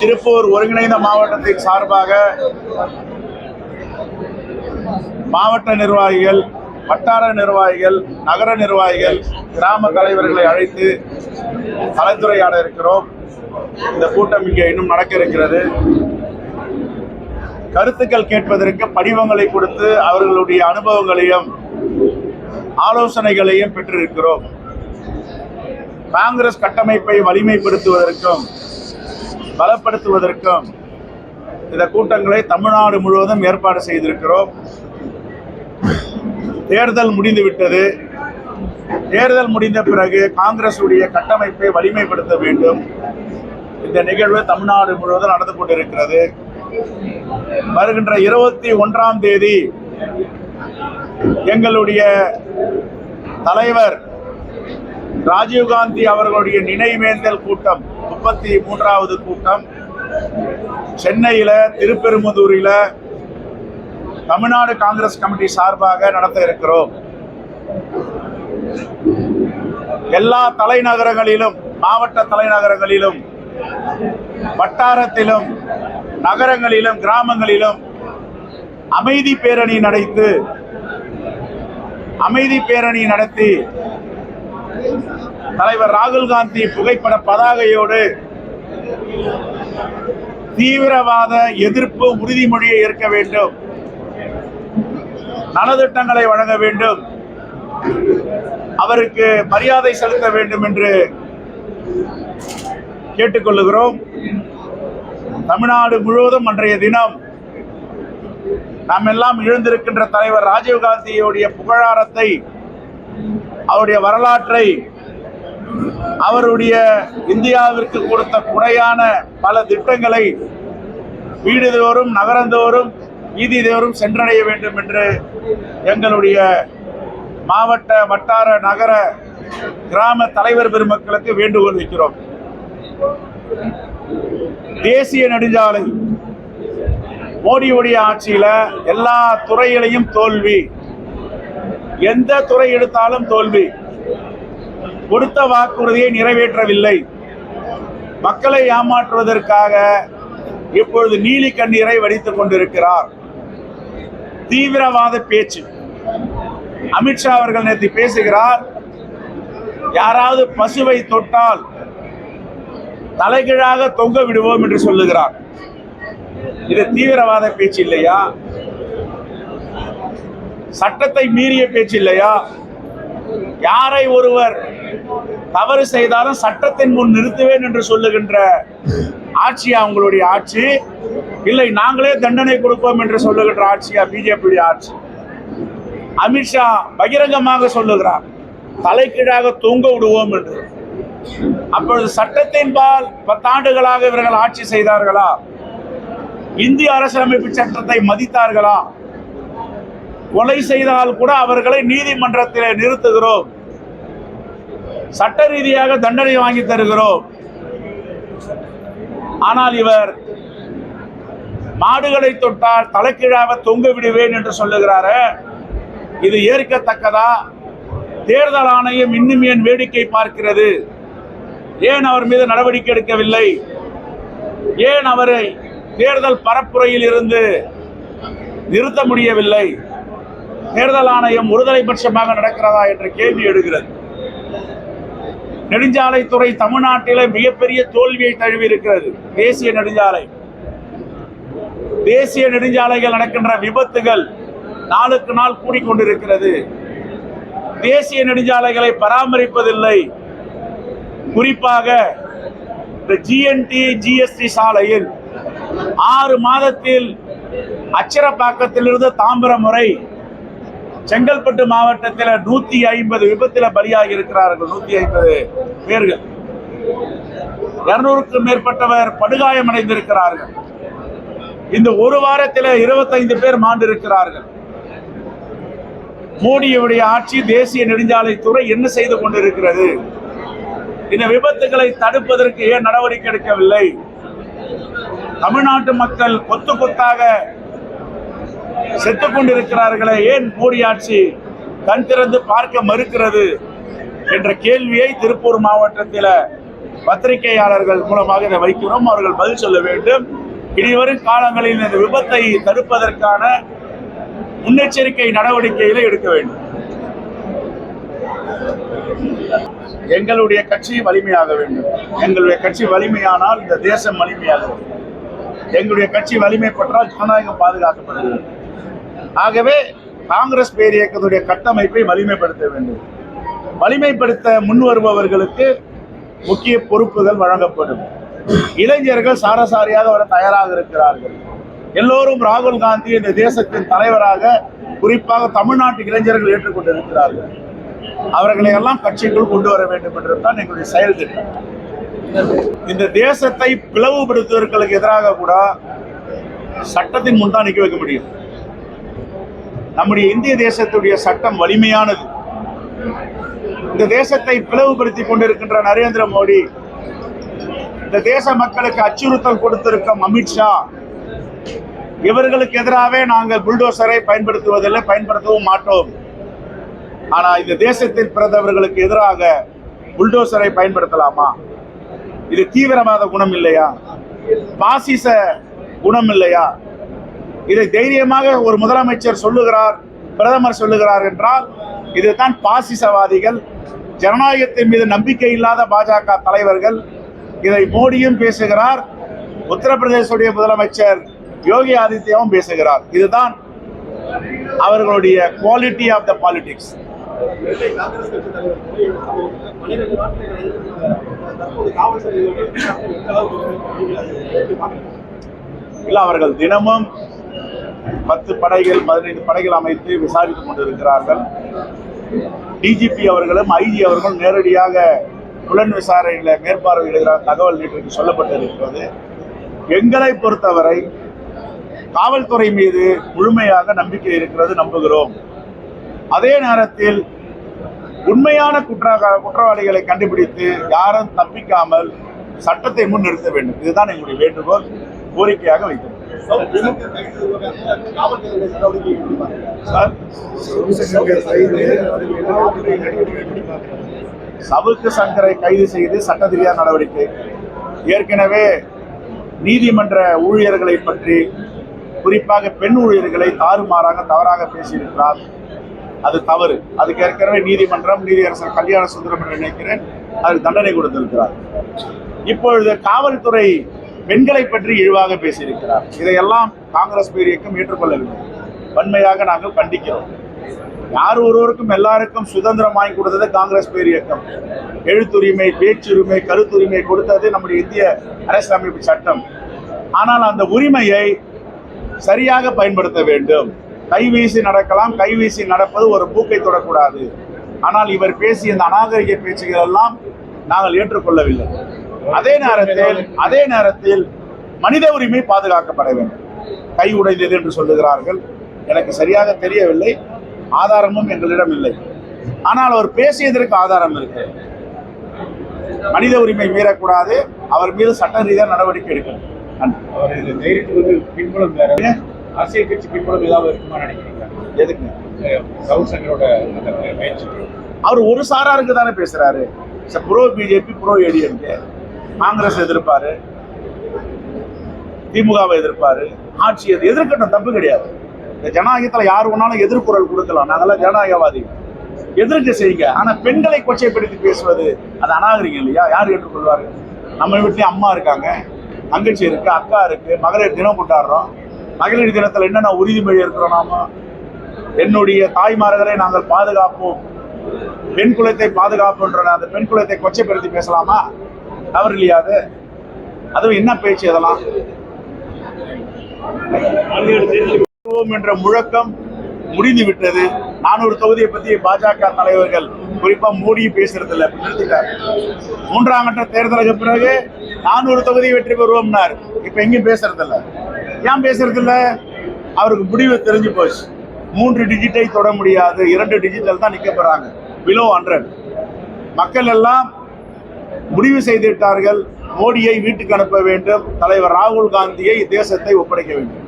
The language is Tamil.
திருப்பூர் ஒருங்கிணைந்த மாவட்டத்தின் சார்பாக மாவட்ட நிர்வாகிகள், வட்டார நிர்வாகிகள், நகர நிர்வாகிகள், கிராம தலைவர்களை அழைத்து கலந்துரையாட இருக்கிறோம். இந்த கூட்டம் இங்கே இன்னும் நடக்க இருக்கிறது. கருத்துக்கள் கேட்பதற்கு படிவங்களை கொடுத்து அவர்களுடைய அனுபவங்களையும் ஆலோசனைகளையும் பெற்றிருக்கிறோம். காங்கிரஸ் கட்டமைப்பை வலிமைப்படுத்துவதற்கும் பலப்படுத்துவதற்கும் இந்த கூட்டங்களை தமிழ்நாடு முழுவதும் ஏற்பாடு செய்திருக்கிறோம். தேர்தல் முடிந்துவிட்டது. தேர்தல் முடிந்த பிறகு காங்கிரசுடைய கட்டமைப்பை வலிமைப்படுத்த வேண்டும். இந்த நிகழ்வு தமிழ்நாடு முழுவதும் நடந்து கொண்டிருக்கிறது. வருகின்ற 21ஆம் தேதி எங்களுடைய தலைவர் ராஜீவ்காந்தி அவர்களுடைய நினைவேந்தல் கூட்டம், 33வது கூட்டம் சென்னையில திருப்பெரும்புதூரில் தமிழ்நாடு காங்கிரஸ் கமிட்டி சார்பாக நடத்த இருக்கிறோம். எல்லா தலைநகரங்களிலும், மாவட்ட தலைநகரங்களிலும், வட்டாரத்திலும், நகரங்களிலும், கிராமங்களிலும் அமைதி பேரணி நடத்தி தலைவர் ராகுல் காந்தி புகைப்பட பதாகையோடு தீவிரவாத எதிர்ப்பு உறுதிமொழியை ஏற்க வேண்டும், நலத்திட்டங்களை வழங்க வேண்டும், அவருக்கு மரியாதை செலுத்த வேண்டும் என்று கேட்டுக்கொள்ளுகிறோம். தமிழ்நாடு முழுவதும் அன்றைய தினம் நாம் எல்லாம் இழந்திருக்கின்ற தலைவர் ராஜீவ்காந்தியுடைய புகழாரத்தை, அவருடைய வரலாற்றை, அவருடைய இந்தியாவிற்கு கொடுத்த குறையான பல திட்டங்களை வீடுதோறும், நகரந்தோறும், வீதிதோறும் சென்றடைய வேண்டும் என்று எங்களுடைய மாவட்ட, வட்டார, நகர, கிராம தலைவர் பெருமக்களுக்கு வேண்டுகோள் வைக்கிறோம். தேசிய நெடுஞ்சாலை மோடியுடைய ஆட்சியில எல்லா துறையிலையும் தோல்வி. எந்த துறை எடுத்தாலும் தோல்வி. கொடுத்த வாக்குறுதியை நிறைவேற்றவில்லை. மக்களை ஏமாற்றுவதற்காக இப்பொழுது நீலி கண்ணீரை வடித்துக் கொண்டிருக்கிறார். தீவிரவாத பேச்சு. அமித்ஷா அவர்கள் நேற்று பேசுகிறார், யாராவது பசுவை தொட்டால் தலைகீழாக தொங்க விடுவோம் என்று சொல்லுகிறார். இது தீவிரவாத பேச்சு இல்லையா? சட்டத்தை மீறிய பேச்சு இல்லையா? யாரை ஒருவர் தவறு செய்தாலும் சட்டத்தின் முன் நிறுத்துவேன் என்று சொல்லுகின்ற ஆட்சியா உங்களுடைய ஆட்சி? இல்லை, நாங்களே தண்டனை கொடுப்போம் என்று சொல்லுகின்ற ஆட்சியா பிஜேபி ஆட்சி? அமித்ஷா பகிரங்கமாக சொல்லுகிறார், தலைகீழாக தொங்க விடுவோம் என்று. அப்பொழுது சட்டத்தின்பால் 10 ஆண்டுகளாக இவர்கள் ஆட்சி செய்தார்களா? இந்திய அரசியலமைப்பு சட்டத்தை மதித்தார்களா? கொலை செய்தால் கூட அவர்களை நீதிமன்றத்தில் நிறுத்துகிறோம், சட்ட ரீதியாக தண்டனை வாங்கி தருகிறோம். ஆனால் இவர் மாடுகளை தொட்டால் தலைகீழாக தொங்க விடுவேன் என்று சொல்லுகிறார். இது ஏற்கத்தக்கதா? தேர்தல் ஆணையம் இன்னும் ஏன் வேடிக்கை பார்க்கிறது? ஏன் அவர் மீது நடவடிக்கை எடுக்கவில்லை? ஏன் அவரை தேர்தல் பரப்புரையில் இருந்து நிறுத்த முடியவில்லை? தேர்தல் ஆணையம் ஒருதலை பட்சமாக நடக்கிறதா என்ற கேள்வி எழுகிறது. நெடுஞ்சாலைத்துறை தமிழ்நாட்டிலே மிகப்பெரிய தோல்வியை தழுவி இருக்கிறது. தேசிய நெடுஞ்சாலைகள் நடக்கின்ற விபத்துகள் நாளுக்கு நாள் கூடிக்கொண்டிருக்கிறது. தேசிய நெடுஞ்சாலைகளை பராமரிப்பதில்லை. குறிப்பாக இந்த GNT GST சாலையில் 6 மாதத்தில் அச்சரப்பாக்கத்திலிருந்து தாம்பரம் வரை செங்கல்பட்டு மாவட்டத்தில் 150 விபத்தில் பலியாகி இருக்கிறார்கள். 150 பேர்கள், 200க்கும் மேற்பட்டவர் படுகாயமடைந்திருக்கிறார்கள். இந்த ஒரு வாரத்தில் 25 பேர் மாண்டிருக்கிறார்கள். மோடியுடைய ஆட்சி, தேசிய நெடுஞ்சாலைத்துறை என்ன செய்து கொண்டிருக்கிறது? இந்த விபத்துகளை தடுப்பதற்கு ஏன் நடவடிக்கை எடுக்கவில்லை? தமிழ்நாட்டு மக்கள் கொத்து கொத்தாக செத்துக் கொண்டிருக்கிறார்களே, ஏன் மோடி ஆட்சி கண் திறந்து பார்க்க மறுக்கிறது என்ற கேள்வியை திருப்பூர் மாவட்டத்தில் பத்திரிகையாளர்கள் மூலமாக இதை வைக்கிறோம். அவர்கள் பதில் சொல்ல வேண்டும். இனிவரும் காலங்களில் இந்த விபத்தை தடுப்பதற்கான முன்னெச்சரிக்கை நடவடிக்கைகளை எடுக்க வேண்டும். எங்களுடைய கட்சி வலிமையாக வேண்டும். எங்களுடைய கட்சி வலிமையானால் இந்த தேசம் வலிமையாக வேண்டும். எங்களுடைய கட்சி வலிமை பெற்றால் ஜனநாயகம் பாதுகாக்கப்படுகிறது. ஆகவே காங்கிரஸ் பேர் இயக்கத்துடைய கட்டமைப்பை வலிமைப்படுத்த வேண்டும். வலிமைப்படுத்த முன் வருபவர்களுக்கு முக்கிய பொறுப்புகள் வழங்கப்படும். இளைஞர்கள் சாரசாரியாக வர தயாராக இருக்கிறார்கள். எல்லோரும் ராகுல் காந்தி இந்த தேசத்தின் தலைவராக குறிப்பாக தமிழ்நாட்டு இளைஞர்கள் ஏற்றுக்கொண்டிருக்கிறார்கள். அவர்களை எல்லாம் கட்சிக்குள் கொண்டு வர வேண்டும் என்றுதான் எங்களுடைய செயல் திட்டம். இந்த தேசத்தை பிளவுபடுத்துவதற்கு எதிராக கூட சட்டத்தின் முன் தான் நிற்க வைக்க முடியும். நம்முடைய இந்திய தேசத்துடைய சட்டம் வலிமையானது. இந்த தேசத்தை பிளவுபடுத்திக் கொண்டிருக்கின்ற நரேந்திர மோடி, இந்த தேச மக்களுக்கு அச்சுறுத்தல் கொடுத்திருக்கும் அமித்ஷா, இவர்களுக்கு எதிராகவே நாங்கள் புல்டோசரை பயன்படுத்துவதில்லை, பயன்படுத்தவும் மாட்டோம். ஆனா இந்த தேசத்தில் பிறந்தவர்களுக்கு எதிராக புல்டோசரை பயன்படுத்தலாமா? இது தீவிரவாத குணம் இல்லையா? பாசிச குணம் இல்லையா? இதை தைரியமாக ஒரு முதலமைச்சர் சொல்லுகிறார், பிரதமர் சொல்லுகிறார் என்றால் இதுதான் பாசிசவாதிகள், ஜனநாயகத்தின் மீது நம்பிக்கை இல்லாத பாஜக தலைவர்கள். இதை மோடியும் பேசுகிறார், உத்தரப்பிரதேச முதலமைச்சர் யோகி ஆதித்யாவும் பேசுகிறார். இதுதான் அவர்களுடைய குவாலிட்டி ஆஃப் த பாலிடிக்ஸ். இல்ல, அவர்கள் தினமும் 10 படைகள் 15 படைகள் அமைத்து விசாரித்துக் கொண்டிருக்கிறார்கள். டிஜிபி அவர்களும் ஐஜி அவர்களும் நேரடியாக புலன் விசாரணையில மேற்பார்வையிடுகிறார். தகவல் நேற்று சொல்லப்பட்டிருக்கிறது. எங்களை பொறுத்தவரை காவல்துறை மீது முழுமையாக நம்பிக்கை இருக்கிறது, நம்புகிறோம். அதே நேரத்தில் உண்மையான குற்றவாளிகளை கண்டுபிடித்து யாரும் தப்பிக்காமல் சட்டத்தை முன் நிறுத்த வேண்டும். இதுதான் எங்களுடைய வேண்டுகோள், கோரிக்கையாக வைக்கிறோம். சவுக்கு சங்கரை கைது செய்து சட்டரீதியான நடவடிக்கை. ஏற்கனவே நீதிமன்ற ஊழியர்களை பற்றி, குறிப்பாக பெண் ஊழியர்களை தாறுமாறாக தவறாக பேசியிருக்கிறார். அது தவறு. அதுக்கு ஏற்கனவே நீதிமன்றம், நீதியரசர் கல்யாண சுந்தரம் என்று நினைக்கிறேன், அதுக்கு தண்டனை கொடுத்திருக்கிறார். இப்பொழுது காவல்துறை பெண்களை பற்றி இழிவாக பேசியிருக்கிறார். இதையெல்லாம் காங்கிரஸ் பேர் இயக்கம் ஏற்றுக்கொள்ளவில்லை. வன்மையாக நாங்கள் கண்டிக்கிறோம். யார் ஒருவருக்கும் எல்லாருக்கும் சுதந்திரம் வாங்கி கொடுத்தது காங்கிரஸ் பேர் இயக்கம். எழுத்துரிமை, பேச்சுரிமை, கருத்துரிமை கொடுத்தது நம்முடைய இந்திய அரசியலமைப்பு சட்டம். ஆனால் அந்த உரிமையை சரியாக பயன்படுத்த வேண்டும். கைவீசி நடக்கலாம், கைவீசி நடப்பது ஒரு பூக்கை தொடக்கூடாது. ஆனால் இவர் பேசிய இந்த அநாகரிக பேச்சுகள் எல்லாம் நாங்கள் ஏற்றுக்கொள்ளவில்லை. அதே நேரத்தில் மனித உரிமை பாதுகாக்கப்பட வேண்டும். கை உடைந்தது என்று சொல்லுகிறார்கள், எனக்கு சரியாக தெரியவில்லை, ஆதாரமும் எங்களிடம் இல்லை. ஆனால் அவர் பேசியதற்கு ஆதாரம் இருக்கு. மனித உரிமை மீறக்கூடாது, அவர் மீது சட்ட ரீதியாக நடவடிக்கை எடுக்கணும். அரசியல் கட்சி பின்புலம் ஏதாவது இருக்குமா நினைக்கிறீங்க? எதுக்கு? சவுக் சங்கரோட பேச்சு. அவர் ஒரு சாராருக்கு தானே பேசுறாரு. Pro BJP, pro ADMK. Congress எதிர்ப்பாரு, திமுகவை எதிர்ப்பாரு, ஆட்சியை எதிர்க்கட்டும், தப்பு கிடையாது. இந்த ஜனநாயகத்தில் யார் வேணாலும் எதிர்குரல் கொடுக்கலாம். நாங்களாம் ஜனநாயகவாதி, எதிர்க்க செய்யுங்க. ஆனா பெண்களை கொச்சைப்படுத்தி பேசுவது அது அநாகரிகம் இல்லையா? யார் ஏற்றுக்கொள்வாரு? நம்ம வீட்லயும் அம்மா இருக்காங்க, தங்கச்சி இருக்கு, அக்கா இருக்கு, மகளிர் தினம் கொண்டாடுறோம். மகளிர் தினத்தில் என்னென்ன உறுதிமொழி இருக்கிறோம் நாம? என்னுடைய தாய்மார்களை நாங்கள் பாதுகாப்போம், பெண் குலத்தை பாதுகாப்புன்ற அந்த பெண் குலத்தை கொச்சைப்படுத்தி பேசலாமா? தவறு இல்லையா? அதுவும் என்ன பேச்சு? அதெல்லாம் என்ற முழக்கம் முடிந்து விட்டது. 400 தொகுதியை பத்தி பாஜக தலைவர்கள் குறிப்பா மோடி பேசுறது இல்லை. 3ஆம் கட்ட தேர்தலுக்கு பிறகு 400 தொகுதி வெற்றி பெறுவோம்னார். இப்ப எங்கேயும் பேசுறது இல்லை. ஏன் பேசுறது இல்லை? அவருக்கு முடிவு தெரிஞ்சு போச்சு. 3 டிஜிட்டை தொட முடியாது, 2 டிஜிட்டல் தான் நிக்க போறாங்க, பிலோ 100. மக்கள் எல்லாம் முடிவு செய்துவிட்டார்கள். மோடியை வீட்டுக்கு அனுப்ப வேண்டும், தலைவர் ராகுல் காந்தியை தேசத்தை ஒப்படைக்க வேண்டும்.